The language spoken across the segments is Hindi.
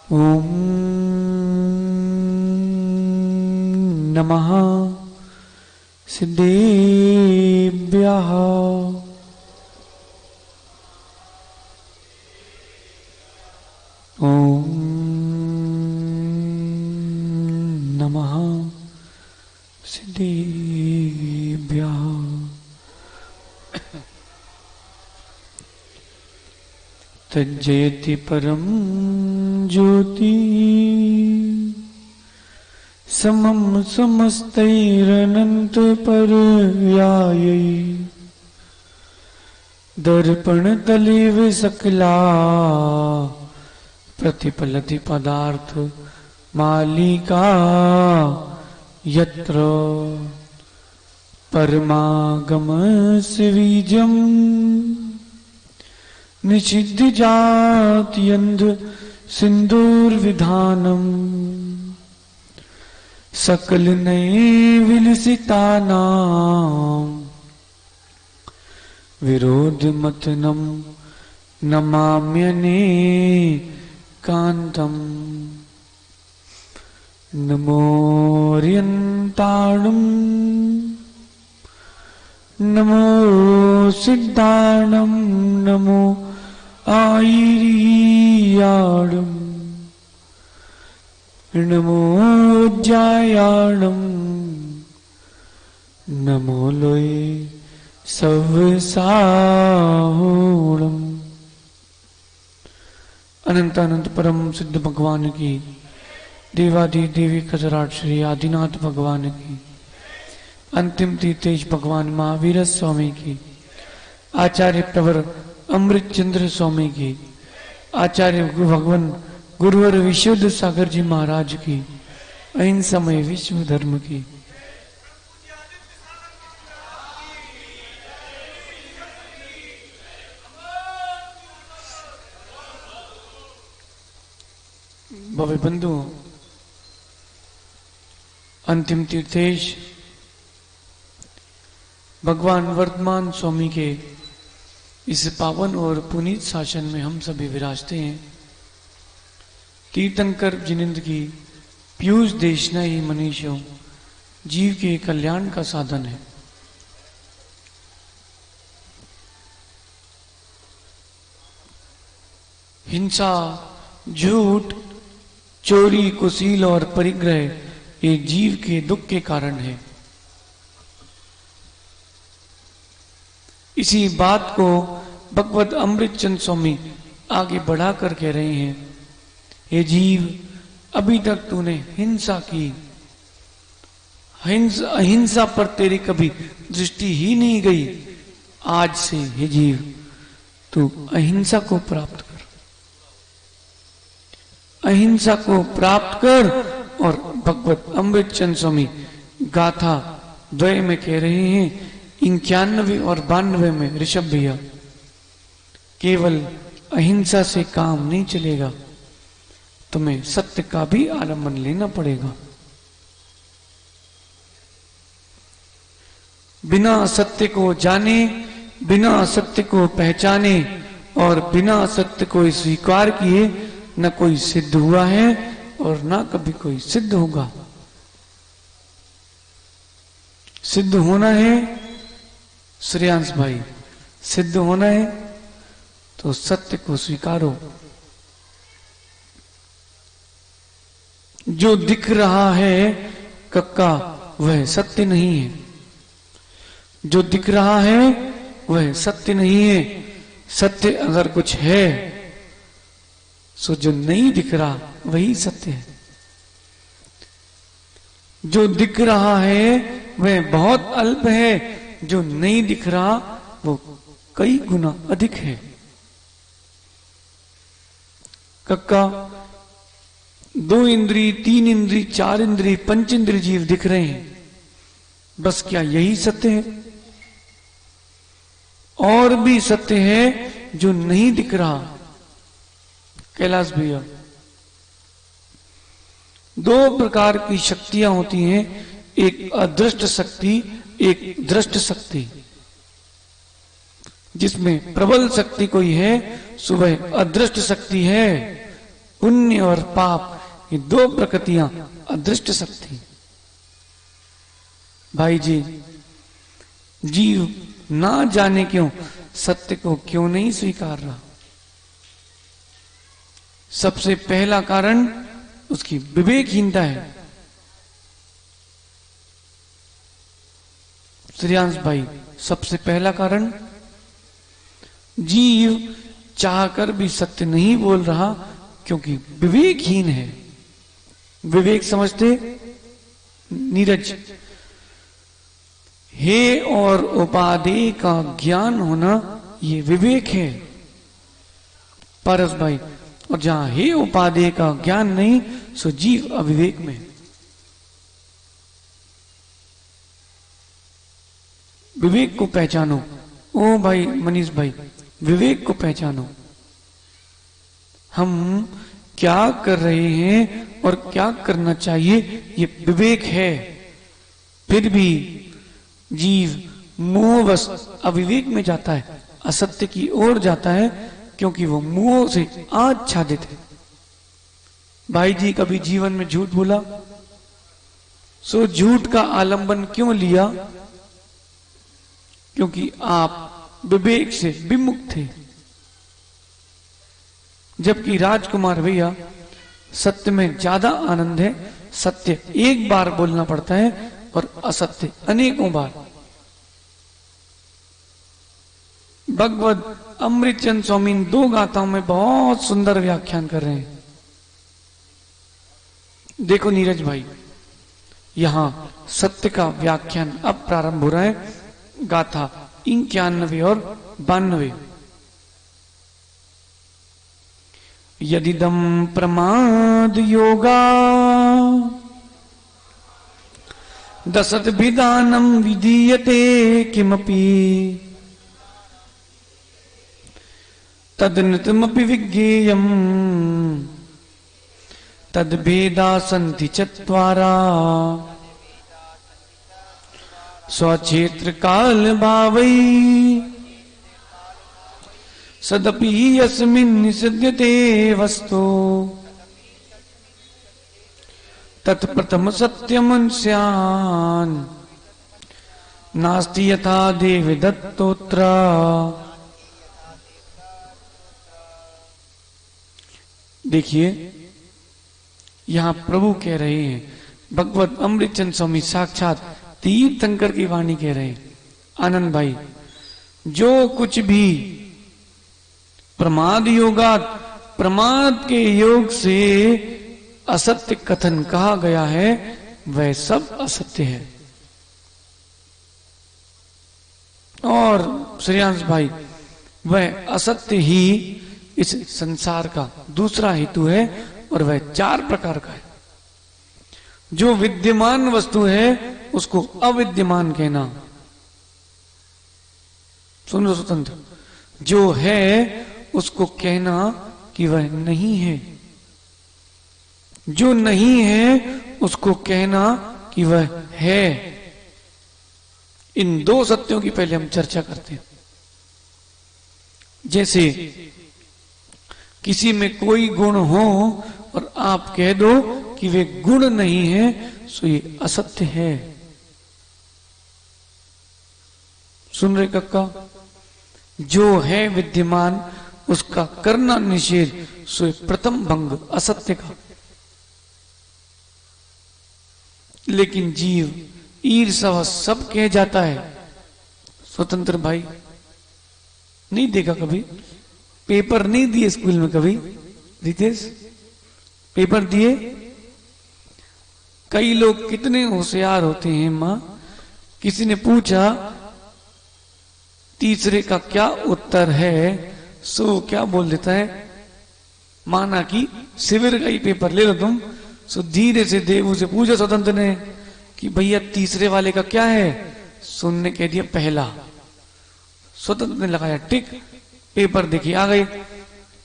ओम नमः सिद्धेभ्यः। ओम नमः सिद्धेभ्यः। तज्जयति परम ज्योति समम समस्तैरनंत पर्यायै दर्पण तले विसकला प्रतिफलति पदार्थ मालिका यत्र परमागम सिवीजम निषिद्ध जात्यंध सिंदूरविधानम सकल नये विलसितानां विरोध मतनम नमाम्यनेकांतम। नमोऽर्यन्ताणं नमो सिद्धाणं नमो आयर्याणं नमो ज्यायाणं नमो लोये सवसाहोणम्। अनंत अनंत परम सिद्ध भगवान की, देवादि देवी खजराट श्री आदिनाथ भगवान की, अंतिम तीर्थेश भगवान महावीर स्वामी की, आचार्य प्रवर अमृत चंद्र स्वामी की, आचार्य भगवान गुरुवर विशुद्ध सागर जी महाराज की, अहिंसामय विश्व धर्म की। भव्य बंधुओं, अंतिम तीर्थेश भगवान वर्तमान स्वामी के इस पावन और पुनीत शासन में हम सभी विराजते हैं। तीर्थंकर जिनिंद की पीयूष देशना ही मनीषों जीव के कल्याण का साधन है। हिंसा, झूठ, चोरी, कुशील और परिग्रह ये जीव के दुख के कारण है। इसी बात को भगवत अमृत चंद स्वामी आगे बढ़ाकर कह रहे हैं, हे जीव, अभी तक तूने हिंसा की, अहिंसा पर तेरी कभी दृष्टि ही नहीं गई। आज से हे जीव तू अहिंसा को प्राप्त कर, अहिंसा को प्राप्त कर। और भगवत अमृत चंद स्वामी गाथा द्वय में कह रहे हैं, 91 और 92 में ऋषभ भैया, केवल अहिंसा से काम नहीं चलेगा, तुम्हें सत्य का भी आलम्बन लेना पड़ेगा। बिना सत्य को जाने, बिना सत्य को पहचाने और बिना सत्य को स्वीकार किए न कोई सिद्ध हुआ है और ना कभी कोई सिद्ध होगा। सिद्ध होना है श्रेयांश भाई, सिद्ध होना है तो सत्य को स्वीकारो। जो दिख रहा है कक्का वह सत्य नहीं है, जो दिख रहा है वह सत्य नहीं है। सत्य अगर कुछ है सो जो नहीं दिख रहा वही सत्य है। जो दिख रहा है वह बहुत अल्प है, जो नहीं दिख रहा वो कई गुना अधिक है। कक्का 2 इंद्री, 3 इंद्री, 4 इंद्री, 5 इंद्री जीव दिख रहे हैं, बस क्या यही सत्य है? और भी सत्य है जो नहीं दिख रहा। कैलाश भैया, 2 प्रकार की शक्तियां होती हैं, एक अदृष्ट शक्ति, एक दृष्ट शक्ति। जिसमें प्रबल शक्ति कोई है सो वह अदृष्ट शक्ति है, पुण्य और पाप ये दो प्रकृतियां अदृष्ट शक्ति। भाई जी, जीव ना जाने क्यों सत्य को क्यों नहीं स्वीकार रहा? सबसे पहला कारण उसकी विवेकहीनता है। श्रेयांश भाई, सबसे पहला कारण जीव चाहकर भी सत्य नहीं बोल रहा क्योंकि विवेकहीन है। विवेक समझते नीरज? हे और उपाधि का ज्ञान होना ये विवेक है पारस भाई। और जहां हे उपाधि का ज्ञान नहीं सो जीव अविवेक में। विवेक को पहचानो। ओ भाई मनीष भाई, विवेक को पहचानो। हम क्या कर रहे हैं और क्या करना चाहिए ये विवेक है। फिर भी जीव मोहवश अविवेक में जाता है, असत्य की ओर जाता है क्योंकि वो मोह से आच्छादित है। भाई जी, कभी जीवन में झूठ बोला? सो झूठ का आलंबन क्यों लिया? क्योंकि आप विवेक से विमुख थे। जबकि राजकुमार भैया, सत्य में ज्यादा आनंद है। सत्य एक बार बोलना पड़ता है और असत्य अनेकों बार। भगवत अमृतचंद स्वामी दो गाथाओं में बहुत सुंदर व्याख्यान कर रहे हैं। देखो नीरज भाई, यहां सत्य का व्याख्यान अब प्रारंभ हो रहा है। गाथा 91 और 92। यदिदं प्रमाद योगा दशत विधानम विधीयते किमपि तदनितमपि विज्ञेयम् तद्भेदा सन्ति चत्वारा स्वक्षेत्र काल भावै सदपि यस्मिन् निषिध्यते वस्तु तत्प्रथम सत्यम स्यान् नास्ति यथा देव दत्तोत्र। देखिए, यहां प्रभु कह रहे हैं, भगवत अमृतचंद स्वामी साक्षात तीर्थंकर की वाणी कह रहे हैं। आनंद भाई, जो कुछ भी प्रमाद योगा, प्रमाद के योग से असत्य कथन कहा गया है वह सब असत्य है। और श्रेयांश भाई, वह असत्य ही इस संसार का दूसरा हेतु है और वह 4 प्रकार का है। जो विद्यमान वस्तु है उसको अविद्यमान कहना। सुनो स्वतंत्र, जो है उसको कहना कि वह नहीं है। जो नहीं है उसको कहना कि वह है। इन 2 सत्यों की पहले हम चर्चा करते हैं। जैसे किसी में कोई गुण हो और आप कह दो कि वे गुण नहीं है, सो ये असत्य है। सुन रहे कक्का? जो है विद्यमान उसका करना निषेध, सो प्रथम भंग असत्य का। लेकिन जीव ईर्ष्या सब कह जाता है। स्वतंत्र भाई, नहीं देखा कभी? पेपर नहीं दिए स्कूल में कभी? रितेश, पेपर दिए? कई लोग कितने होशियार होते हैं मां। किसी ने पूछा तीसरे का क्या उत्तर है, सो क्या बोल देता है, माना कि शिविर का ही पेपर ले लो तुम। सो धीरे से देवू से पूछा स्वतंत्र ने कि भैया तीसरे वाले का क्या है, सुनने कह दिया पहला। स्वतंत्र ने लगाया टिक, पेपर देखिए आ गए।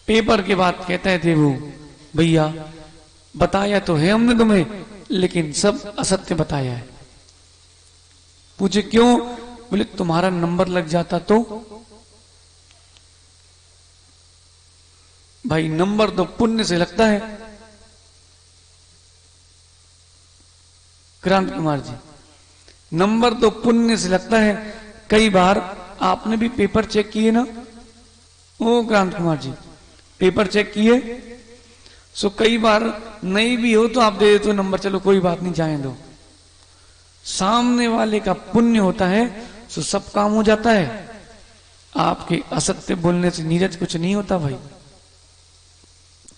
पेपर के बाद कहता है देवू, भैया बताया तो है हमने तुम्हें, लेकिन सब असत्य बताया है। पूछे क्यों? बोले तुम्हारा नंबर लग जाता तो। भाई नंबर तो पुण्य से लगता है। क्रांत कुमार जी, नंबर तो पुण्य से लगता है। कई बार आपने भी पेपर चेक किए ना? ओ क्रांत कुमार जी, पेपर चेक किए? सो कई बार नहीं भी हो तो आप दे देते हो नंबर, चलो कोई बात नहीं, जाने दो। सामने वाले का पुण्य होता है सो सब काम हो जाता है। आपके असत्य बोलने से नीरज कुछ नहीं होता भाई।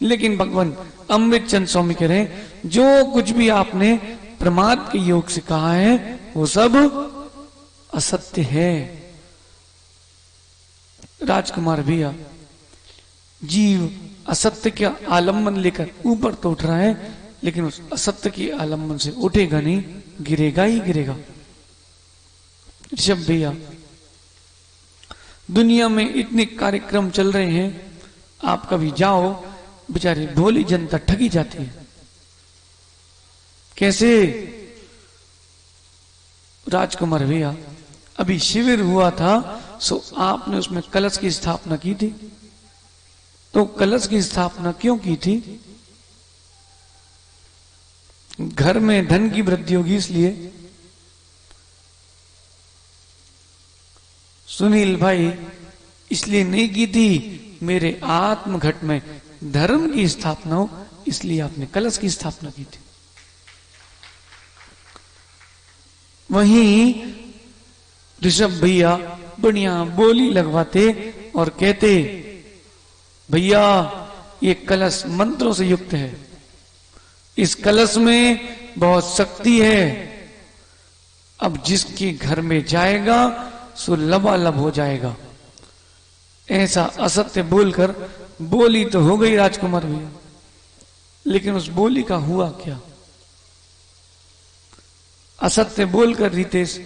लेकिन भगवान अमृत चंद स्वामी कह रहे हैं जो कुछ भी आपने प्रमाद के योग से कहा है वो सब असत्य है। राजकुमार भैया, जीव असत्य का आलम्बन लेकर ऊपर तो उठ रहा है, लेकिन उस असत्य के आलम्बन से उठेगा नहीं, गिरेगा ही गिरेगा। ऋषभ भैया, दुनिया में इतने कार्यक्रम चल रहे हैं, आप कभी जाओ, बेचारी भोली जनता ठगी जाती है। कैसे? राजकुमार भैया, अभी शिविर हुआ था सो आपने उसमें कलश की स्थापना की थी। तो कलश की स्थापना क्यों की थी? घर में धन की वृद्धि होगी इसलिए। सुनील भाई, इसलिए नहीं की थी, मेरे आत्मघट में धर्म की स्थापना हो इसलिए आपने कलश की स्थापना की थी। वहीं ऋषभ भैया बढ़िया बोली लगवाते और कहते, भैया ये कलश मंत्रों से युक्त है, इस कलश में बहुत शक्ति है, अब जिसके घर में जाएगा सो लबालब हो जाएगा। ऐसा असत्य बोलकर बोली तो हो गई राजकुमार भैया, लेकिन उस बोली का हुआ क्या? असत्य बोलकर रितेश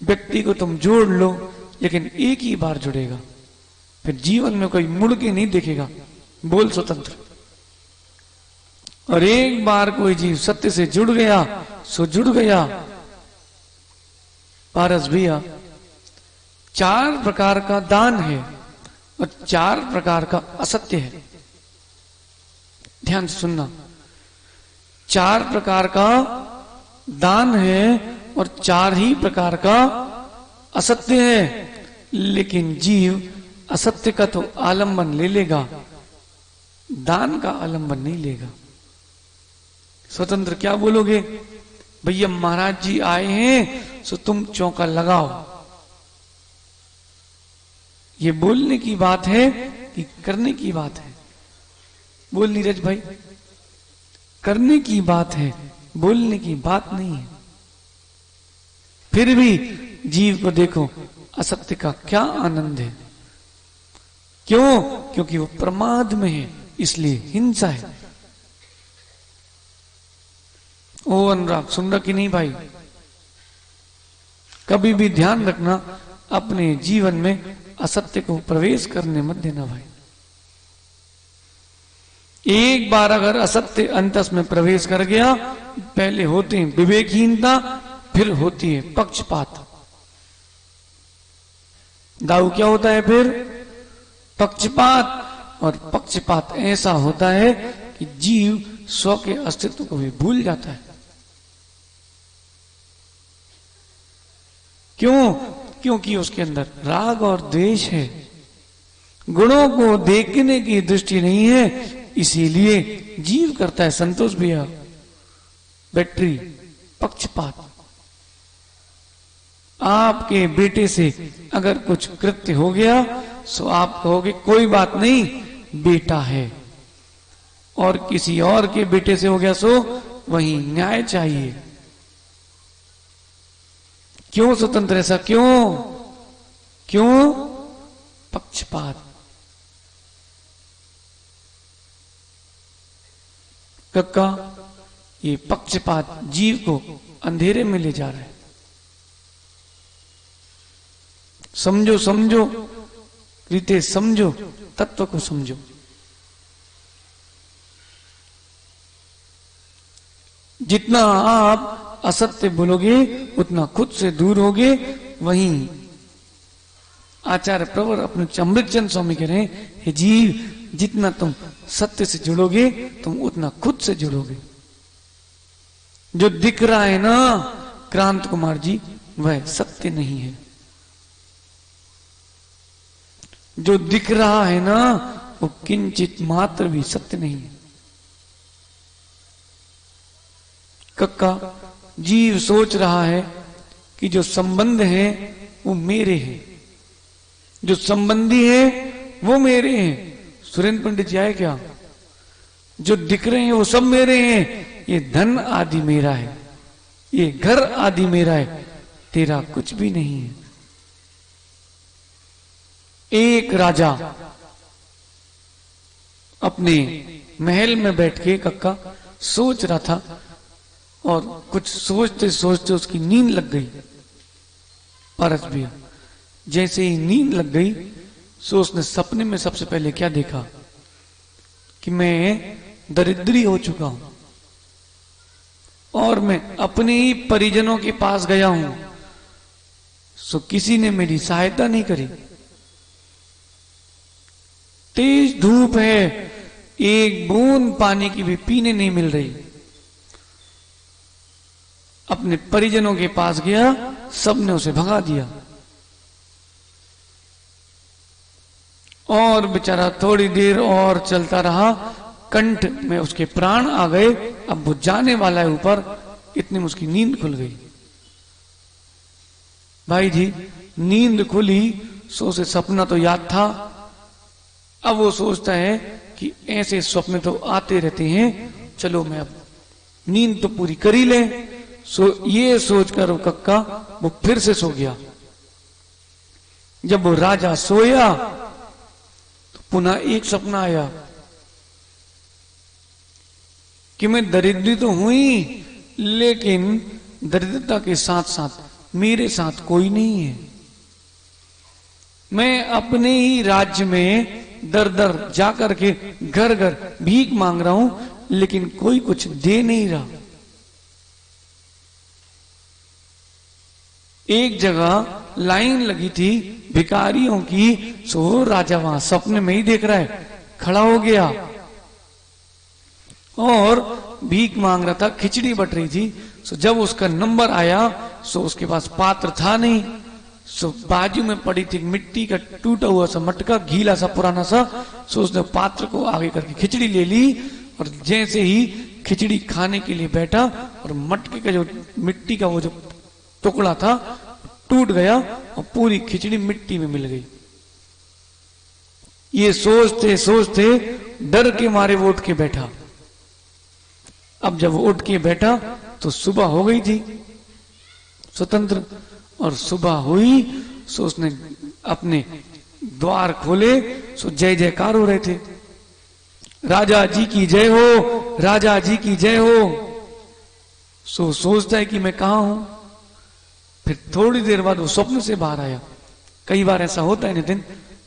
व्यक्ति को तुम जोड़ लो, लेकिन एक ही बार जुड़ेगा, फिर जीवन में कोई मुड़ के नहीं देखेगा। बोल स्वतंत्र। और एक बार कोई जीव सत्य से जुड़ गया सो जुड़ गया। पारस भैया, 4 प्रकार का दान है और 4 प्रकार का असत्य है। ध्यान से सुनना, 4 प्रकार का दान है और 4 ही प्रकार का असत्य है। लेकिन जीव असत्य का तो आलंबन ले लेगा, दान का आलंबन नहीं लेगा। स्वतंत्र क्या बोलोगे? भैया महाराज जी आए हैं सो तुम चौका लगाओ। ये बोलने की बात है कि करने की बात है? बोल नीरज भाई, करने की बात है, बोलने की बात नहीं है। फिर भी जीव को देखो, असत्य का क्या आनंद है। क्यों? क्योंकि वो प्रमाद में है, इसलिए हिंसा है। ओ अनुराग, सुन रहा कि नहीं भाई? कभी भी ध्यान रखना, अपने जीवन में असत्य को प्रवेश करने मत देना भाई। एक बार अगर असत्य अंतस में प्रवेश कर गया, पहले होते हैं विवेकहीनता, फिर होती है पक्षपात। दाऊ क्या होता है फिर? पक्षपात। और पक्षपात ऐसा होता है कि जीव स्व के अस्तित्व को भी भूल जाता है। क्यों? क्योंकि उसके अंदर राग और द्वेष है, गुणों को देखने की दृष्टि नहीं है, इसीलिए जीव करता है। संतोष भैया, बैटरी, पक्षपात। आपके बेटे से अगर कुछ कृत्य हो गया सो आप कहोगे कोई बात नहीं, बेटा है, और किसी और के बेटे से हो गया सो वही न्याय चाहिए। क्यों स्वतंत्र? ऐसा क्यों? क्यों? पक्षपात। कक्का, ये पक्षपात जीव को अंधेरे में ले जा रहा है। समझो, समझो रितेश, समझो, तत्व को समझो। जितना आप असत्य बोलोगे उतना खुद से दूर होगे। वहीं आचार्य प्रवर अपने अमृतचंद स्वामी कह रहे हैं, हे जीव, जितना तुम सत्य से जुड़ोगे तुम उतना खुद से जुड़ोगे। जो दिख रहा है ना क्रांत कुमार जी, वह सत्य नहीं है। जो दिख रहा है ना वो किंचित मात्र भी सत्य नहीं है। कक्का, जीव सोच रहा है कि जो संबंध है वो मेरे हैं, जो संबंधी है वो मेरे हैं। सुरेंद्र पंडित जी आए क्या? जो दिख रहे हैं वो सब मेरे हैं। ये धन आदि मेरा है, ये घर आदि मेरा है, तेरा कुछ भी नहीं है। एक राजा अपने महल में बैठ के कक्का सोच रहा था और कुछ सोचते सोचते उसकी नींद लग गई। पारस भैया, जैसे ही नींद लग गई सो उसने सपने में सबसे पहले क्या देखा कि मैं दरिद्री हो चुका हूं और मैं अपने ही परिजनों के पास गया हूं, सो किसी ने मेरी सहायता नहीं करी। तेज धूप है, एक बूंद पानी की भी पीने नहीं मिल रही। अपने परिजनों के पास गया, सबने उसे भगा दिया और बेचारा थोड़ी देर और चलता रहा। कंठ में उसके प्राण आ गए, अब वो जाने वाला है ऊपर, इतनी में उसकी नींद खुल गई। भाई जी, नींद खुली सो उसे सपना तो याद था। अब वो सोचता है कि ऐसे सपने तो आते रहते हैं, चलो मैं अब नींद तो पूरी कर ही ले। सो ये सोचकर वो कक्का वो फिर से सो गया। जब वो राजा सोया तो पुनः एक सपना आया कि मैं दरिद्री तो हुई, लेकिन दरिद्रता के साथ साथ मेरे साथ कोई नहीं है। मैं अपने ही राज्य में दर दर जाकर के घर घर भीख मांग रहा हूं, लेकिन कोई कुछ दे नहीं रहा। एक जगह लाइन लगी थी भिखारियों की, सो राजा वहां सपने में ही देख रहा है, खड़ा हो गया और भीख मांग रहा था। खिचड़ी बट रही थी। सो जब उसका नंबर आया सो उसके पास पात्र था नहीं। सो बाजू में पड़ी थी मिट्टी का टूटा हुआ सा मटका, गीला सा पुराना सा। सो उसने पात्र को आगे करके खिचड़ी ले ली और जैसे ही खिचड़ी खाने के लिए बैठा और मटके का जो मिट्टी का वो जो टुकड़ा था टूट गया और पूरी खिचड़ी मिट्टी में मिल गई। ये सोचते सोचते डर के मारे वो उठ के बैठा। अब जब वो उठ के बैठा तो सुबह हो गई थी स्वतंत्र, और सुबह हुई सो उसने अपने द्वार खोले, सो जय जयकार हो रहे थे, राजा जी की जय हो, राजा जी की जय हो। सो सोचता है कि मैं कहां हूं। फिर थोड़ी देर बाद वो स्वप्न से बाहर आया। कई बार ऐसा होता है नितिन,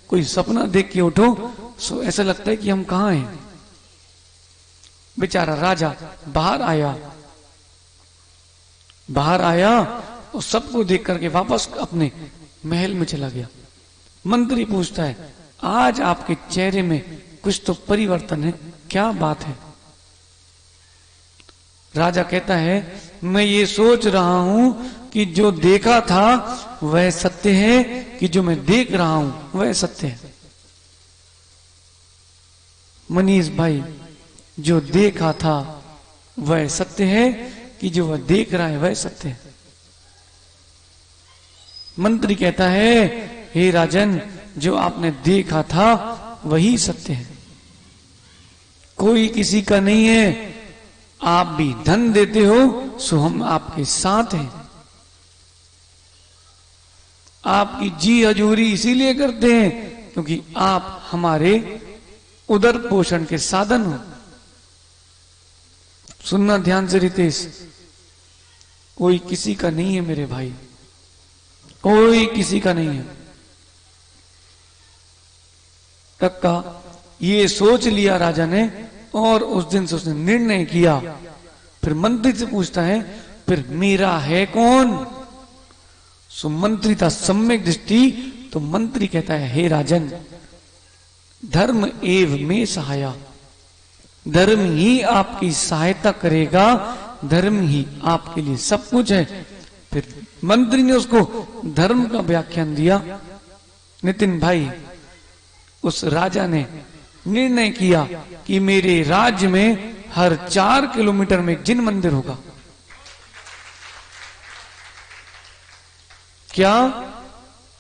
कोई सपना देख के उठो सो ऐसा लगता है कि हम कहां हैं। बेचारा राजा बाहर आया और सबको देख करके वापस अपने महल में चला गया। मंत्री पूछता है, आज आपके चेहरे में कुछ तो परिवर्तन है, क्या बात है? राजा कहता है, मैं ये सोच रहा हूं कि जो देखा था वह सत्य है, कि जो मैं देख रहा हूं वह सत्य है। मनीष भाई, जो देखा था वह सत्य है, कि जो वह देख रहा है वह सत्य है। मंत्री कहता है, हे राजन, जो आपने देखा था वही सत्य है, कोई किसी का नहीं है। आप भी धन देते हो सो हम आपके साथ हैं। आपकी जी हजूरी इसीलिए करते हैं क्योंकि आप हमारे उदर पोषण के साधन हो। सुनना ध्यान से रितेश, कोई किसी का नहीं है मेरे भाई, कोई किसी का नहीं है। कक्का ये सोच लिया राजा ने और उस दिन से उसने निर्णय किया। फिर मंत्री से पूछता है, फिर मेरा है कौन? सो मंत्री था सम्यक दृष्टि, तो मंत्री कहता है, हे राजन, धर्म एव में सहाया, धर्म ही आपकी सहायता करेगा, धर्म ही आपके लिए सब कुछ है। फिर मंत्री ने उसको धर्म का व्याख्यान दिया। नितिन भाई, उस राजा ने निर्णय किया कि मेरे राज्य में हर 4 किलोमीटर में एक जिन मंदिर होगा। क्या?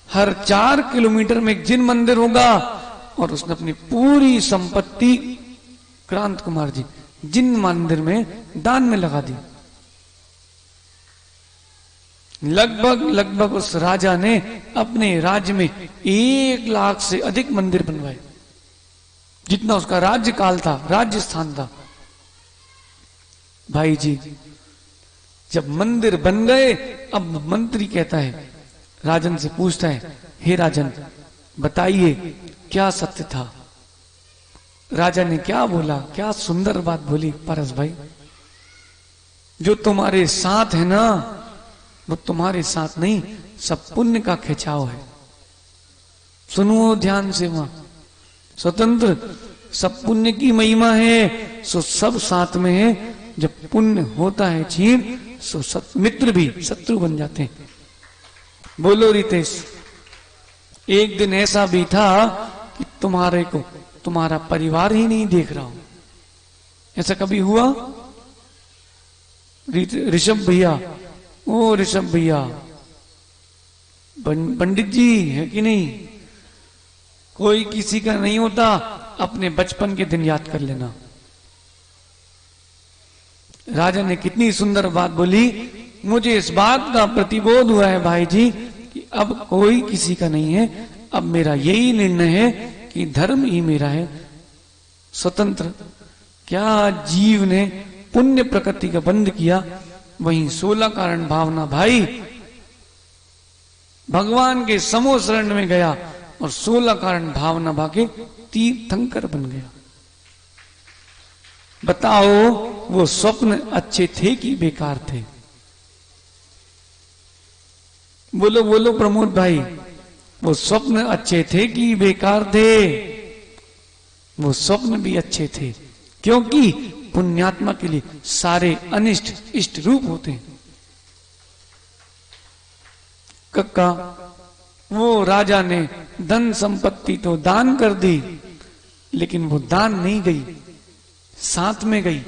हर 4 किलोमीटर में एक जिन मंदिर होगा। और उसने अपनी पूरी संपत्ति, क्रांत कुमार जी, जिन मंदिर में दान में लगा दी। लगभग उस राजा ने अपने राज्य में 1 लाख से अधिक मंदिर बनवाए, जितना उसका राज्य काल था, राज्य स्थान था। भाई जी, जब मंदिर बन गए, अब मंत्री कहता है, राजन से पूछता है, हे राजन बताइए क्या सत्य था? राजा ने क्या बोला? क्या सुंदर बात बोली पारस भाई, जो तुम्हारे साथ है ना, वो तुम्हारे साथ नहीं, सब पुण्य का खिंचाव है। सुनो ध्यान से, वहां स्वतंत्र सब पुण्य की महिमा है, सो सब साथ में है। जब पुण्य होता है छीन, सो मित्र भी शत्रु बन जाते हैं। बोलो रितेश, एक दिन ऐसा भी था कि तुम्हारे को तुम्हारा परिवार ही नहीं देख रहा हो। ऐसा कभी हुआ? ऋषभ भैया, ओ ऋषभ भैया, पंडित जी है कि नहीं? कोई किसी का नहीं होता, अपने बचपन के दिन याद कर लेना। राजा ने कितनी सुंदर बात बोली। मुझे इस बात का प्रतिबोध हुआ है भाई जी कि अब कोई किसी का नहीं है। अब मेरा यही निर्णय है कि धर्म ही मेरा है। स्वतंत्र क्या जीव ने पुण्य प्रकृति का बंध किया, वहीं 16 कारण भावना भाई भगवान के समो शरण में गया और 16 कारण भावना भागे तीर्थंकर बन गया। बताओ, वो स्वप्न अच्छे थे कि बेकार थे? बोलो बोलो प्रमोद भाई, वो स्वप्न अच्छे थे कि बेकार थे? वो स्वप्न भी अच्छे थे, क्योंकि पुण्यात्मा के लिए सारे अनिष्ट इष्ट रूप होते हैं। कक्का, वो राजा ने धन संपत्ति तो दान कर दी, लेकिन वो दान नहीं गई, साथ में गई।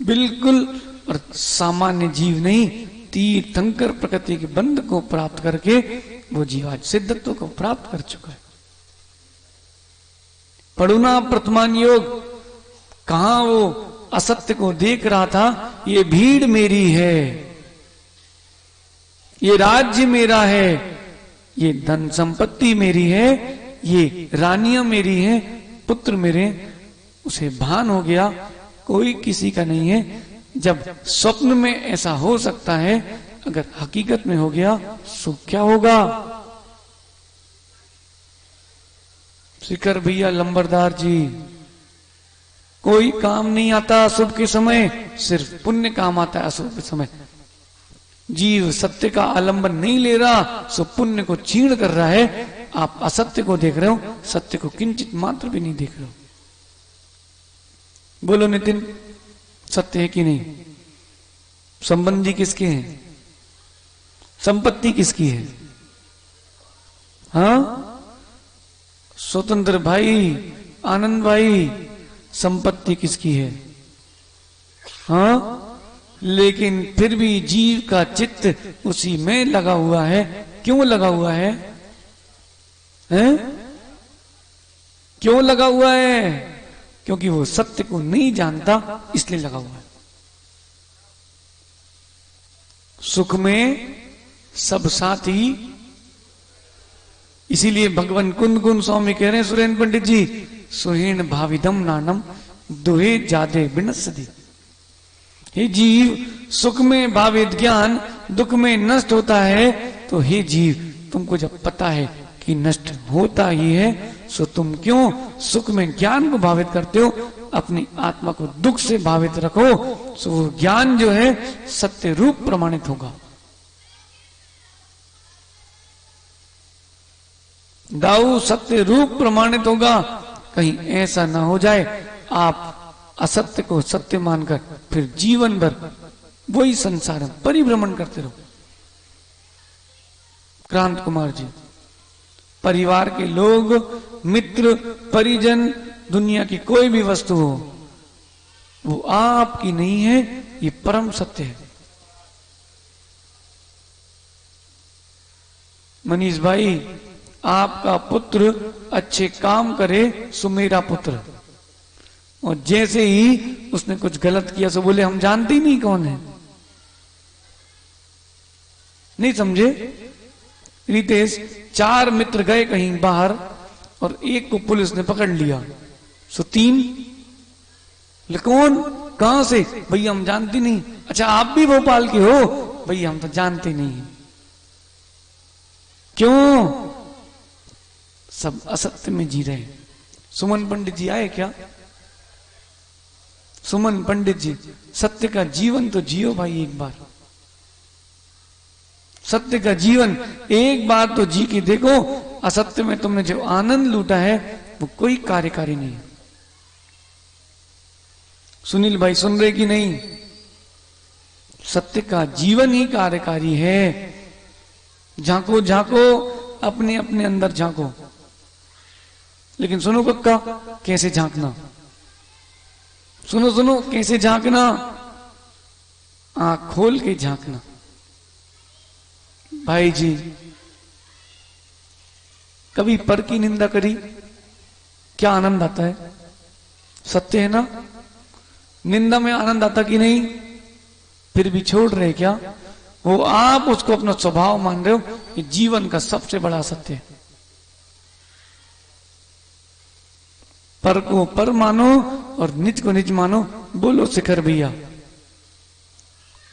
बिल्कुल और सामान्य जीव नहीं, तीर्थंकर प्रकृति के बंध को प्राप्त करके वो जीव आज सिद्धत्व को प्राप्त कर चुका है। पढ़ुना प्रथमान योग, कहां वो असत्य को देख रहा था, ये भीड़ मेरी है, ये राज्य मेरा है, ये धन संपत्ति मेरी है, ये रानियां मेरी हैं, पुत्र मेरे। उसे भान हो गया कोई किसी का नहीं है। जब स्वप्न में ऐसा हो सकता है, अगर हकीकत में हो गया तो क्या होगा? शिखर भैया लंबरदार जी, कोई काम नहीं आता अशुभ के समय, सिर्फ पुण्य काम आता है अशुभ के समय। जीव सत्य का आलंबन नहीं ले रहा, सो पुण्य को छीण कर रहा है। आप असत्य को देख रहे हो, सत्य को किंचित मात्र भी नहीं देख रहे हो। बोलो नितिन, सत्य है कि नहीं? संबंधी किसके हैं? संपत्ति किसकी है? हाँ, स्वतंत्र भाई, आनंद भाई, संपत्ति किसकी है? हाँ, लेकिन फिर भी जीव का चित्त उसी में लगा हुआ है। क्यों लगा हुआ है? हैं? क्यों लगा हुआ है? क्योंकि वो सत्य को नहीं जानता, इसलिए लगा हुआ है। सुख में सब साथी, इसीलिए भगवान कुंद कुंद स्वामी कह रहे हैं, सुरेंद्र पंडित जी, सुहीन भाविदम नानम दुहे जादे बिनसदी। हे जीव, सुख में भावित ज्ञान दुख में नष्ट होता है, तो हे जीव, तुमको जब पता है कि नष्ट होता ही है, सो तुम क्यों सुख में ज्ञान को भावित करते हो? अपनी आत्मा को दुख से भावित रखो, सो वो ज्ञान जो है सत्य रूप प्रमाणित होगा। दाऊ सत्य रूप प्रमाणित होगा, कहीं ऐसा ना हो जाए आप असत्य को सत्य मानकर फिर जीवन भर वही संसार में परिभ्रमण करते रहो। क्रांत कुमार जी, परिवार के लोग, मित्र, परिजन, दुनिया की कोई भी वस्तु हो, वो आपकी नहीं है, ये परम सत्य है। मनीष भाई, आपका पुत्र अच्छे काम करे सो मेरा पुत्र, और जैसे ही उसने कुछ गलत किया सो बोले हम जानते ही नहीं कौन है। नहीं समझे? रितेश, 4 मित्र गए कहीं बाहर और एक को पुलिस ने पकड़ लिया, सो 3 कौन, कहां से? भैया हम जानते नहीं। अच्छा आप भी भोपाल के हो? भैया हम तो जानते नहीं। क्यों? सब असत्य में जी रहे हैं। सुमन पंडित जी आए क्या? सुमन पंडित जी, सत्य का जीवन तो जियो भाई, एक बार सत्य का जीवन एक बार तो जी के देखो। असत्य में तुमने जो आनंद लूटा है वो कोई कार्यकारी नहीं है। सुनील भाई सुन रहे कि नहीं? सत्य का जीवन ही कार्यकारी है। झांको झांको, अपने अपने अंदर झांको। लेकिन सुनो कक्का, कैसे झांकना? सुनो सुनो, कैसे झांकना? आंख खोल के झांकना। भाई जी, कभी पर की निंदा करी? क्या आनंद आता है? सत्य है ना? निंदा में आनंद आता कि नहीं? फिर भी छोड़ रहे क्या? वो आप उसको अपना स्वभाव मान रहे हो। ये जीवन का सबसे बड़ा सत्य है। पर को पर मानो और निज को निज मानो। बोलो शिखर भैया,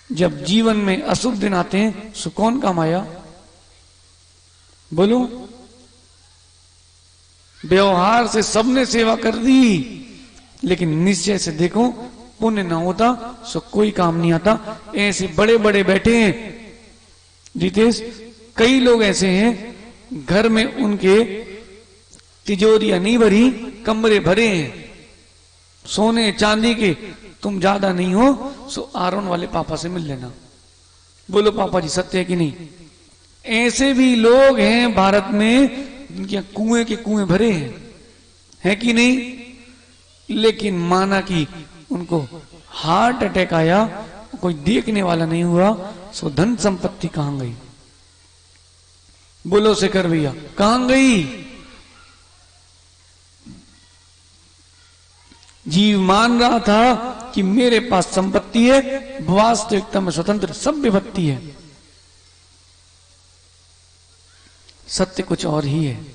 जब जीवन में अशुभ दिन आते हैं सो कौन काम आया? बोलो। व्यवहार से सबने सेवा कर दी, लेकिन निश्चय से देखो पुण्य ना होता सो कोई काम नहीं आता। ऐसे बड़े बड़े बैठे हैं जितेश, कई लोग ऐसे हैं घर में उनके तिजोरियां नहीं भरी, कमरे भरे हैं सोने चांदी के। तुम ज्यादा नहीं हो सो आरोन वाले पापा से मिल लेना। बोलो पापा जी, सत्य है कि नहीं? ऐसे भी लोग हैं भारत में जिनके कुएं के कुएं भरे हैं, है कि नहीं? लेकिन माना कि उनको हार्ट अटैक आया, कोई देखने वाला नहीं हुआ, सो धन संपत्ति कहां गई? बोलो शेखर भैया, कहां गई? जीव मान रहा था कि मेरे पास संपत्ति है, वास्तविकता में स्वतंत्र सब विभक्ति है। सत्य कुछ और ही है।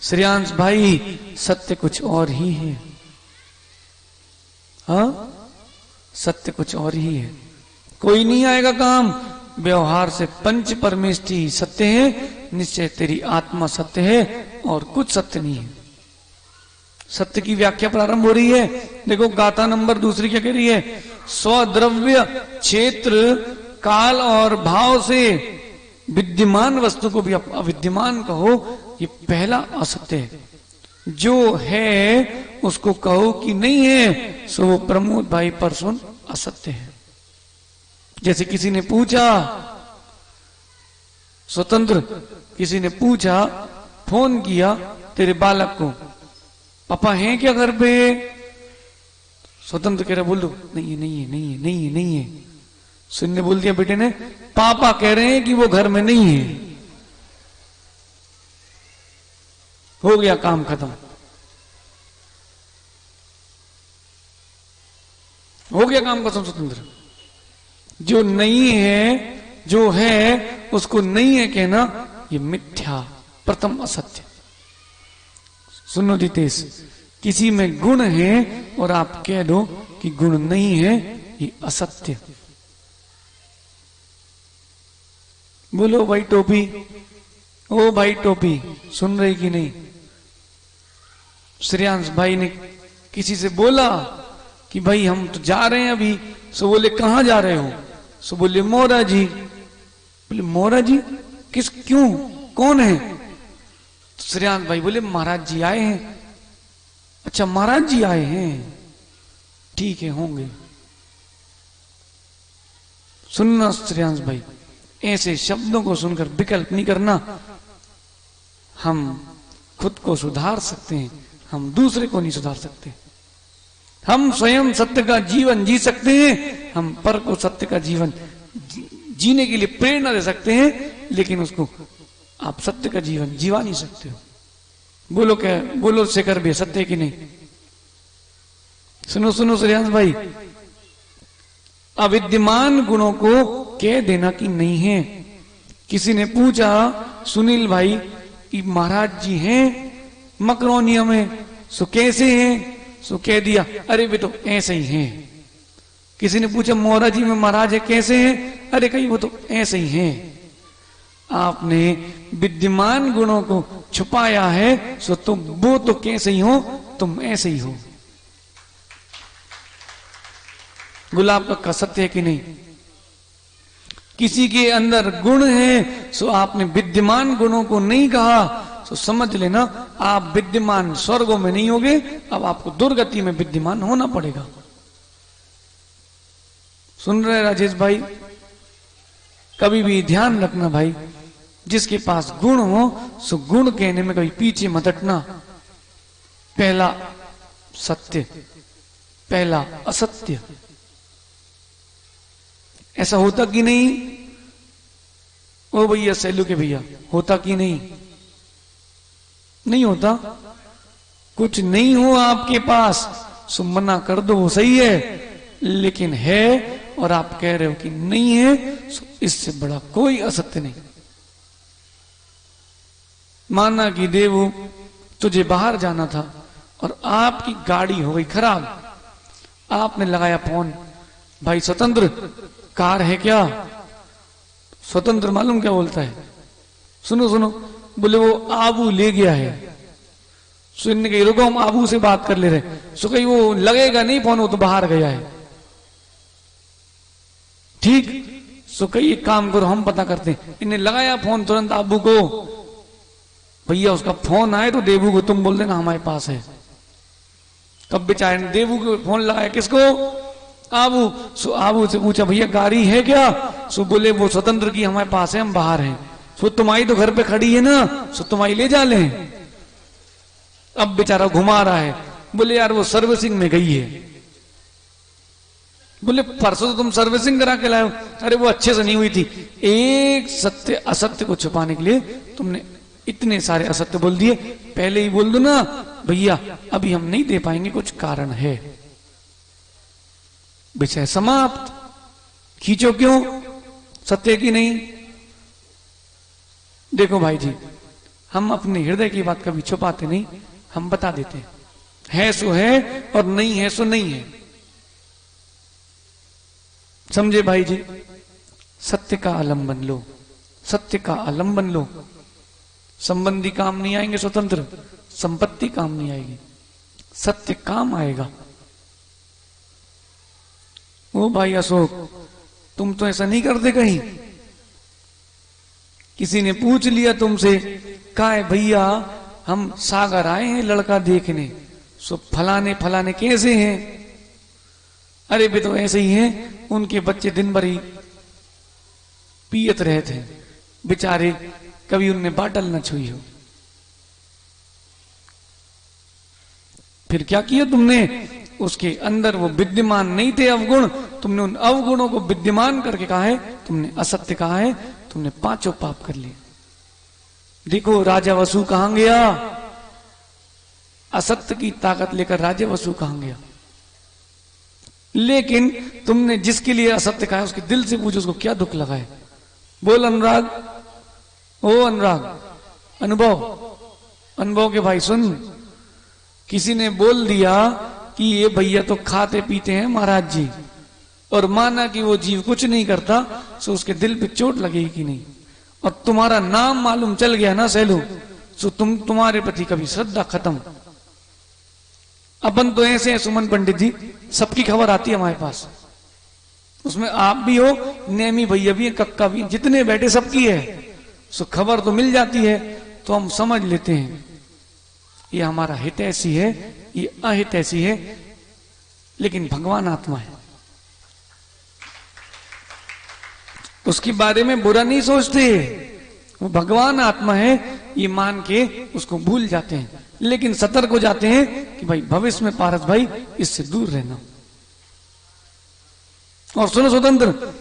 श्रेयांश भाई, सत्य कुछ और ही है। हाँ, सत्य कुछ और ही है। कोई नहीं आएगा काम। व्यवहार से पंच परमेष्टि सत्य है, निश्चय तेरी आत्मा सत्य है और कुछ सत्य नहीं है। सत्य की व्याख्या प्रारंभ हो रही है। देखो गाथा नंबर 2 क्या कह रही है? स्वद्रव्य, क्षेत्र, काल और भाव से विद्यमान वस्तु को भी अविद्यमान कहो, ये पहला असत्य है। जो है उसको कहो कि नहीं है, सो वो प्रमोद भाई पर सुन असत्य है। जैसे किसी ने पूछा, स्वतंत्र किसी ने पूछा, फोन किया तेरे बालक को, पापा हैं क्या घर पे? स्वतंत्र कह रहा, बोलो नहीं है नहीं है नहीं है नहीं है नहीं है। सुनने बोल दिया बेटे ने, पापा कह रहे हैं कि वो घर में नहीं है। हो गया काम खत्म, हो गया काम खत्म। स्वतंत्र, जो नहीं है, जो है उसको नहीं है कहना, ये मिथ्या, प्रथम असत्य। सुनो जितेश, किसी में गुण है और आप कह दो कि गुण नहीं है, ये असत्य। बोलो भाई टोपी, ओ भाई टोपी, सुन रही कि नहीं? श्रेयांश भाई ने किसी से बोला कि भाई हम तो जा रहे हैं अभी। सो बोले कहां जा रहे हो? सो बोले मोरा जी। बोले मोरा जी किस, क्यों, कौन है? श्रेयांश भाई बोले महाराज जी आए हैं। अच्छा महाराज जी आए हैं, ठीक है होंगे। सुनना श्रेयांश भाई, ऐसे शब्दों को सुनकर विकल्प नहीं करना। हम खुद को सुधार सकते हैं, हम दूसरे को नहीं सुधार सकते। हम स्वयं सत्य का जीवन जी सकते हैं, हम पर को सत्य का जीवन जीने के लिए प्रेरणा दे सकते हैं, लेकिन उसको आप सत्य का जीवन जीवा नहीं सकते हो। बोलो क्या, बोलो शेखर भी सत्य की नहीं। सुनो सुनो श्रेयांश भाई, अविद्यमान गुणों को कह देना कि नहीं है। किसी ने पूछा सुनील भाई कि महाराज जी हैं मकरोनिया में, सो कैसे हैं? सो कह दिया अरे वे तो ऐसे ही हैं। किसी ने पूछा मोरा जी में महाराज है कैसे हैं? अरे कहीं वो तो ऐसे ही हैं। आपने विद्यमान गुणों को छुपाया है, सो तुम वो तो कैसे ही हो, तुम ऐसे ही हो। गुलाब का सत्य है कि नहीं? किसी के अंदर गुण है, सो आपने विद्यमान गुणों को नहीं कहा, सो समझ लेना आप विद्यमान स्वर्गों में नहीं होगे, अब आपको दुर्गति में विद्यमान होना पड़ेगा। सुन रहे राजेश भाई? कभी भी ध्यान रखना भाई, जिसके पास गुण हो सो गुण कहने में कभी पीछे मत हटना। पहला सत्य, पहला असत्य, ऐसा होता कि नहीं? ओ भैया सैलू के भैया, होता कि नहीं? नहीं होता। कुछ नहीं हो आपके पास सो मना कर दो, वो सही है, लेकिन है और आप कह रहे हो कि नहीं है, सो इससे बड़ा कोई असत्य नहीं। माना कि देवू तुझे बाहर जाना था और आपकी गाड़ी हो गई खराब, आपने लगाया फोन, भाई स्वतंत्र कार है क्या? स्वतंत्र मालूम क्या बोलता है? सुनो सुनो, बोले वो आबू ले गया है। सुनने के रुको हम आबू से बात कर ले रहे, सो कहीं वो लगेगा नहीं फोन, वो तो बाहर गया है। ठीक, सो कई एक काम करो, हम पता करते हैं। इन्हें लगाया फोन तुरंत आबू को, भैया उसका फोन आए तो देवू को तुम बोल देना हमारे पास है। तब बेचारे ने देवू को फोन लगाया, किसको? आबू। सो आबू से पूछा भैया गाड़ी है क्या? सो बोले वो स्वतंत्र की हमारे पास है, हम बाहर हैं। सो तुम्हारी तो घर पे खड़ी है ना, सो तुम्हारी ले जा लें। अब बेचारा घुमा रहा है, बोले यार वो सर्विसिंग में गई है। बोले परसों तो तुम सर्विसिंग करा के लाए हो। अरे वो अच्छे से नहीं हुई थी। एक सत्य असत्य को छुपाने के लिए तुमने इतने सारे असत्य बोल दिए। पहले ही बोल दो ना भैया अभी हम नहीं दे पाएंगे, कुछ कारण है। विषय समाप्त। खींचो क्यों? सत्य की नहीं। देखो भाई जी, हम अपने हृदय की बात कभी छुपाते नहीं, हम बता देते हैं। है सो है और नहीं है सो नहीं है। समझे भाई जी? सत्य का आलंबन लो, सत्य का आलंबन लो। संबंधी काम नहीं आएंगे, स्वतंत्र संपत्ति काम नहीं आएगी, सत्य काम आएगा। ओ भाई अशोक, तुम तो ऐसा नहीं करते कहीं? किसी ने पूछ लिया तुमसे, कहा है भैया हम सागर आए हैं लड़का देखने, सो फलाने फलाने कैसे हैं? अरे वे तो ऐसे ही हैं, उनके बच्चे दिन भर ही पियत रहे थे बेचारे, कभी उनने बाटल न छुई हो। फिर क्या किया तुमने? उसके अंदर वो विद्यमान नहीं थे अवगुण, तुमने उन अवगुणों को विद्यमान करके कहा है, तुमने असत्य कहा है, तुमने पांचों पाप कर लिए। देखो राजा वसु कहां गया? असत्य की ताकत लेकर राजा वसु कहां गया? लेकिन तुमने जिसके लिए असत्य कहा है उसके दिल से पूछो उसको क्या दुख लगा है। बोल अनुराग, ओ अनुराग, अनुभव, अनुभव के भाई सुन। किसी ने बोल दिया कि ये भैया तो खाते पीते हैं महाराज जी, और माना कि वो जीव कुछ नहीं करता, सो उसके दिल पे चोट लगेगी कि नहीं? और तुम्हारा नाम मालूम चल गया ना सैलू, सो तुम्हारे प्रति कभी श्रद्धा खत्म। अपन तो ऐसे हैं सुमन पंडित जी, सबकी खबर आती है हमारे पास, उसमें आप भी हो, नेमी भैया भी है, कक्का भी, जितने बैठे सबकी है, सो खबर तो मिल जाती है। तो हम समझ लेते हैं ये हमारा हित ऐसी है, ये अहित ऐसी है, लेकिन भगवान आत्मा है, उसके बारे में बुरा नहीं सोचते। वो भगवान आत्मा है ये मान के उसको भूल जाते हैं, लेकिन सतर्क हो जाते हैं कि भाई भविष्य में पारस भाई इससे दूर रहना। और सुनो स्वतंत्र,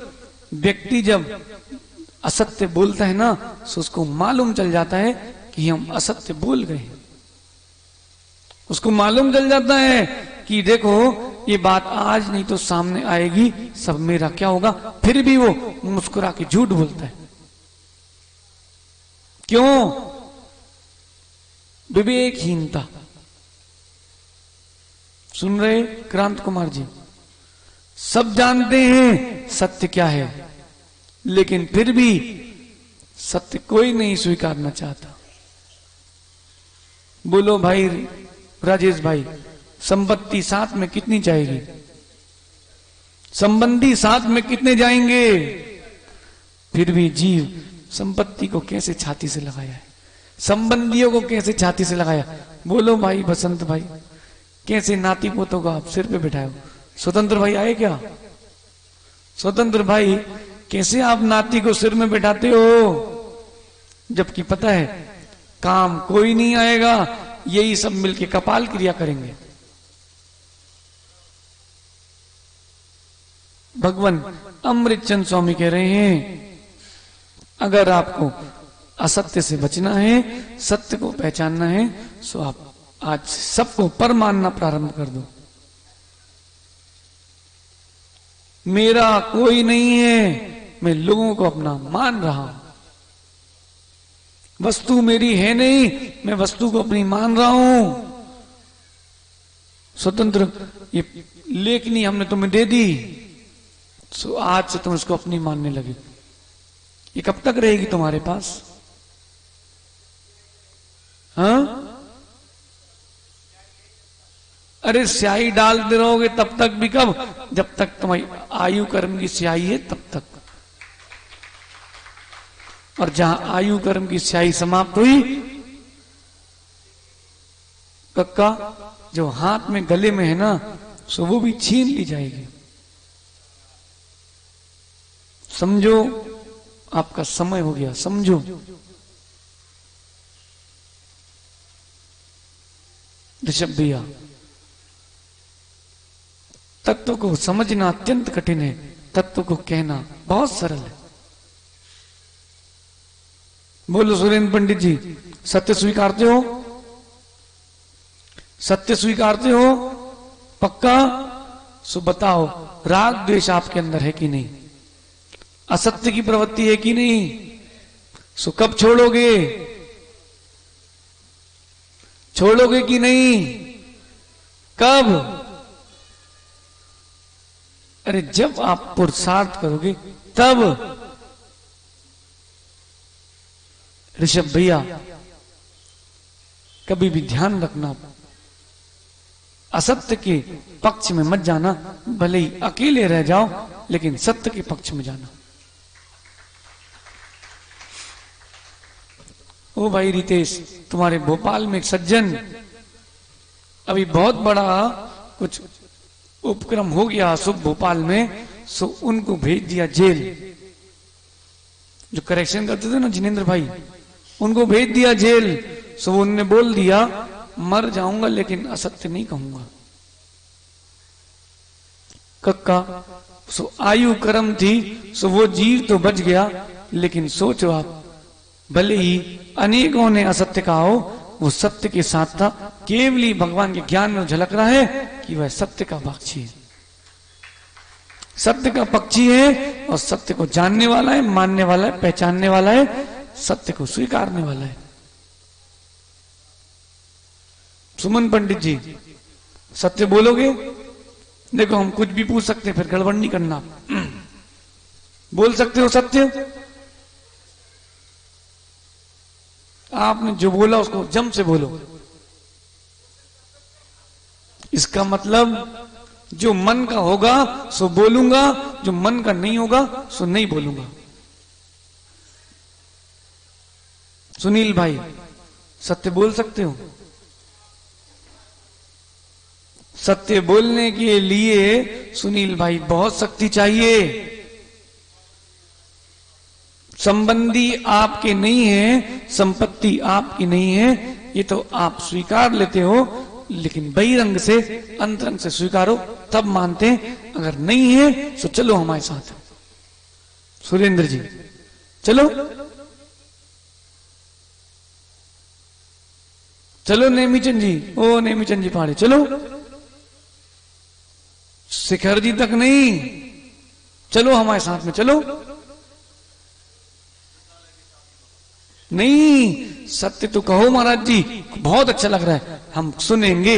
व्यक्ति जब असत्य बोलता है ना, तो उसको मालूम चल जाता है कि हम असत्य बोल गए। उसको मालूम चल जाता है कि देखो ये बात आज नहीं तो सामने आएगी, सब मेरा क्या होगा, फिर भी वो मुस्कुरा के झूठ बोलता है। क्यों? विवेकहीनता। सुन रहे क्रांत कुमार जी, सब जानते हैं सत्य क्या है, लेकिन फिर भी सत्य कोई नहीं स्वीकारना चाहता। बोलो भाई राजेश भाई, संपत्ति साथ में कितनी जाएगी? संबंधी साथ में कितने जाएंगे? फिर भी जीव संपत्ति को कैसे छाती से लगाया है, संबंधियों को कैसे छाती से लगाया। बोलो भाई बसंत भाई, कैसे नाती पोतों को आप सिर पे बिठाए हो? स्वतंत्र भाई आए क्या? स्वतंत्र भाई, कैसे आप नाती को सिर में बिठाते हो, जबकि पता है काम कोई नहीं आएगा, यही सब मिलके कपाल क्रिया करेंगे। भगवान अमृतचंद स्वामी कह रहे हैं, अगर आपको असत्य से बचना है, सत्य को पहचानना है, तो आप आज सबको पर मानना प्रारंभ कर दो। मेरा कोई नहीं है, मैं लोगों को अपना मान रहा हूं। वस्तु मेरी है नहीं, मैं वस्तु को अपनी मान रहा हूं। स्वतंत्र ये लेखनी हमने तुम्हें दे दी, सो आज से तुम इसको अपनी मानने लगे। ये कब तक रहेगी तुम्हारे पास? हाँ? अरे स्याही डालते रहोगे तब तक भी कब? जब तक तुम्हारी आयु कर्म की स्याही है तब तक। और जहां आयु कर्म की स्याही समाप्त हुई, कक्का जो हाथ में गले में है ना, सो वो भी छीन ली जाएगी। समझो, आपका समय हो गया, समझो। ऋषभ भैया, तत्व को समझना अत्यंत कठिन है, तत्व को कहना बहुत सरल है। बोलो सुरेंद्र पंडित जी, सत्य स्वीकारते हो? सत्य स्वीकारते हो पक्का? सो बताओ, राग द्वेष आपके अंदर है कि नहीं? असत्य की प्रवृत्ति है कि नहीं? सो कब छोड़ोगे? छोड़ोगे कि नहीं? कब? अरे जब आप पुरुषार्थ करोगे तब। ऋषभ भैया, कभी भी ध्यान रखना, असत्य के पक्ष में मत जाना। भले ही अकेले रह जाओ, लेकिन सत्य के पक्ष में जाना। ओ भाई रितेश, तुम्हारे भोपाल में एक सज्जन, अभी बहुत बड़ा कुछ उपक्रम हो गया शुभ भोपाल में, सो उनको भेज दिया जेल। जो करेक्शन करते थे ना जिनेंद्र भाई, उनको भेज दिया जेल। सो उन्होंने बोल दिया, मर जाऊंगा लेकिन असत्य नहीं कहूंगा। कक्का, सो आयु कर्म थी, सो वो जीव तो बच गया, लेकिन सोचो आप, भले ही अनेकों ने असत्य कहा हो, वो सत्य के साथ था। केवल ही भगवान के ज्ञान में झलक रहा है कि वह सत्य का पक्षी है, सत्य का पक्षी है, और सत्य को जानने वाला है, मानने वाला है, पहचानने वाला है, सत्य को स्वीकारने वाला है। सुमन पंडित जी, सत्य बोलोगे? देखो हम कुछ भी पूछ सकते हैं, फिर गड़बड़ नहीं करना। बोल सकते हो सत्य? आपने जो बोला उसको जम से बोलो। इसका मतलब जो मन का होगा सो बोलूंगा, जो मन का नहीं होगा सो नहीं बोलूंगा। सुनील भाई, सत्य बोल सकते हो? सत्य बोलने के लिए सुनील भाई बहुत शक्ति चाहिए। संबंधी आपके नहीं है, संपत्ति आपकी नहीं है, ये तो आप स्वीकार लेते हो, लेकिन बहिरंग से अंतरंग से स्वीकारो तब मानते हैं। अगर नहीं है तो चलो हमारे साथ। सुरेंद्र जी चलो, चलो नेमीचंद जी, ओ नेमीचंद जी पहाड़ी चलो। शिखर जी तक नहीं, चलो हमारे साथ में चलो। नहीं, सत्य तो कहो महाराज जी, बहुत अच्छा लग रहा है, हम सुनेंगे,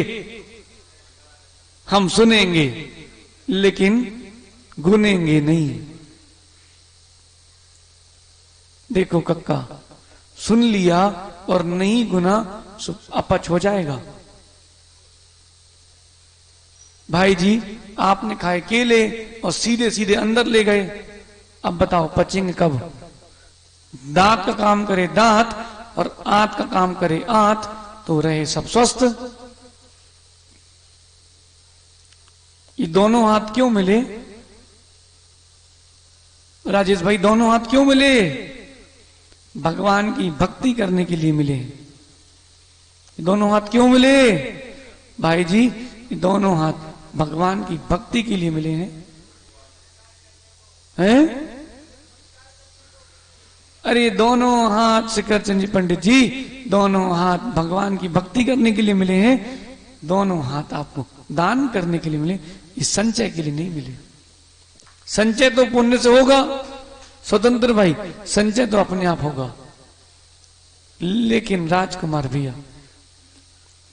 हम सुनेंगे, लेकिन गुनेंगे नहीं। देखो कक्का, सुन लिया और नहीं गुना अपच हो जाएगा। भाई जी आपने खाए केले और सीधे सीधे अंदर ले गए, अब बताओ पचेंगे कब? दांत का काम करे दांत और आंत का काम करे आंत, तो रहे सब स्वस्थ। ये दोनों हाथ क्यों मिले राजेश भाई? दोनों हाथ क्यों मिले? भगवान की भक्ति करने के लिए मिले। दोनों हाथ क्यों मिले भाई जी? दोनों हाथ भगवान की भक्ति के लिए मिले हैं? अरे दोनों हाथ शिखर चंद जी पंडित जी, दोनों हाथ भगवान की भक्ति करने के लिए मिले हैं। दोनों हाथ आपको दान करने के लिए मिले, इस संचय के लिए नहीं मिले। संचय तो पुण्य से होगा स्वतंत्र भाई, संचय तो अपने आप होगा। लेकिन राजकुमार भैया,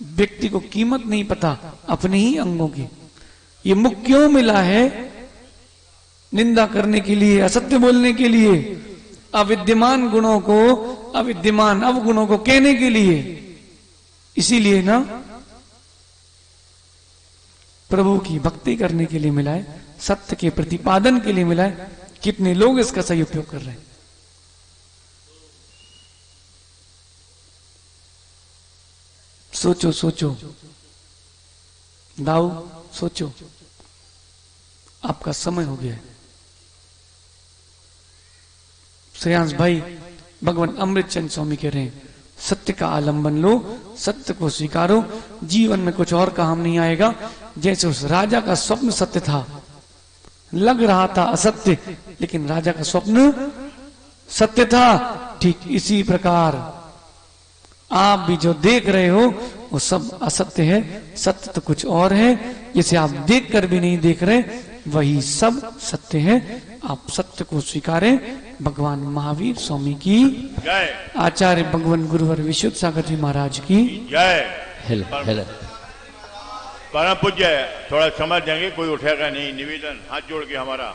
व्यक्ति को कीमत नहीं पता अपने ही अंगों की। ये मुख क्यों मिला है? निंदा करने के लिए, असत्य बोलने के लिए, अविद्यमान गुणों को, अविद्यमान अवगुणों को कहने के लिए। इसीलिए ना प्रभु की भक्ति करने के लिए मिला है, सत्य के प्रतिपादन के लिए मिला है। कितने लोग इसका सही उपयोग कर रहे हैं? सोचो सोचो दाऊ, सोचो, आपका समय हो गया है। श्रेयांश भाई, भगवान अमृतचंद स्वामी कह रहे हैं, सत्य का आलंबन लो, सत्य को स्वीकारो, जीवन में कुछ और काम नहीं आएगा। जैसे उस राजा का स्वप्न सत्य था, लग रहा था असत्य, लेकिन राजा का स्वप्न सत्य था। ठीक इसी प्रकार आप भी जो देख रहे हो वो सब असत्य है, सत्य तो कुछ और है। जिसे आप देख कर भी नहीं देख रहे, वही सब सत्य है। आप सत्य को स्वीकारें। भगवान महावीर स्वामी की जय, आचार्य भगवान गुरुवर विशुद्ध सागर जी महाराज की जय। परम पूज्य, थोड़ा समझ जाएंगे, कोई उठेगा नहीं। निवेदन हाथ जोड़ के हमारा